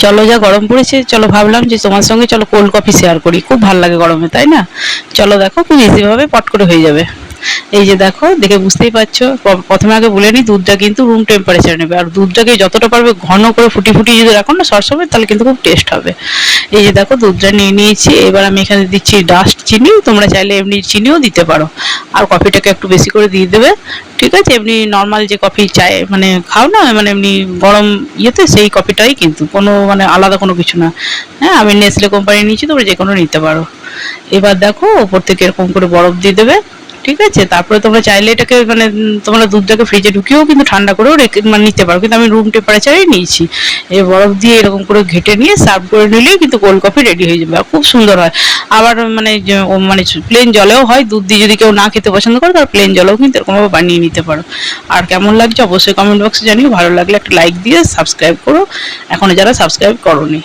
চলো যা গরম পড়েছে, চলো ভাবলাম যে তোমার সঙ্গে চলো কোল্ড কফি শেয়ার করি, খুব ভালো লাগে গরমে, তাই না? চলো দেখো, খুব ইজিভাবে পট করে হয়ে যাবে। এই যে দেখো, দেখে বুঝতেই পারছো, প্রথমে আগে বলে নিই, দুধটা কিন্তু রুম টেম্পারেচার নেবে, আর দুধটাকে যতটা পারবে ঘন করে ফুটি ফুটি যদি রাখো না সবসময়, তাহলে কিন্তু খুব টেস্ট হবে। এই যে দেখো, দুধটা নিয়ে নিয়েছি, এবার আমি এখানে দিচ্ছি ডাস্ট চিনি, তোমরা চাইলে এমনি চিনিও দিতে পারো। আর কফিটাকে একটু বেশি করে দিয়ে দেবে, ঠিক আছে? এমনি নর্মাল যে কফি চায় মানে খাও না, মানে এমনি গরম ইয়েতে, সেই কফিটাই কিন্তু, কোনো মানে আলাদা কোনো কিছু না। হ্যাঁ, আমি নেসলে কোম্পানি নিয়েছি, তোমরা যে কোনো নিতে পারো। এবার দেখো, ওপর থেকে এরকম করে বরফ দিয়ে দেবে, ঠিক আছে? তারপরে তোমরা চাইলে এটাকে মানে তোমরা দুধটাকে ফ্রিজে ঢুকিয়েও কিন্তু ঠান্ডা করেও রেখে মানে নিতে পারো, কিন্তু আমি রুম টেম্পারেচারেই নিয়েছি। এই বরফ দিয়ে এরকম করে ঘেটে নিয়ে সার্ভ করে নিলেই কিন্তু কোল্ড কফি রেডি হয়ে যাবে, আর খুব সুন্দর হয়। আবার মানে মানে প্লেন জলেও হয়, দুধ দিয়ে যদি কেউ না খেতে পছন্দ করে, তার প্লেন জলেও কিন্তু এরকমভাবে বানিয়ে নিতে পারো। আর কেমন লাগছে অবশ্যই কমেন্ট বক্সে জানিও, ভালো লাগলে একটা লাইক দিয়ে সাবস্ক্রাইব করো, এখনো যারা সাবস্ক্রাইব করোনি।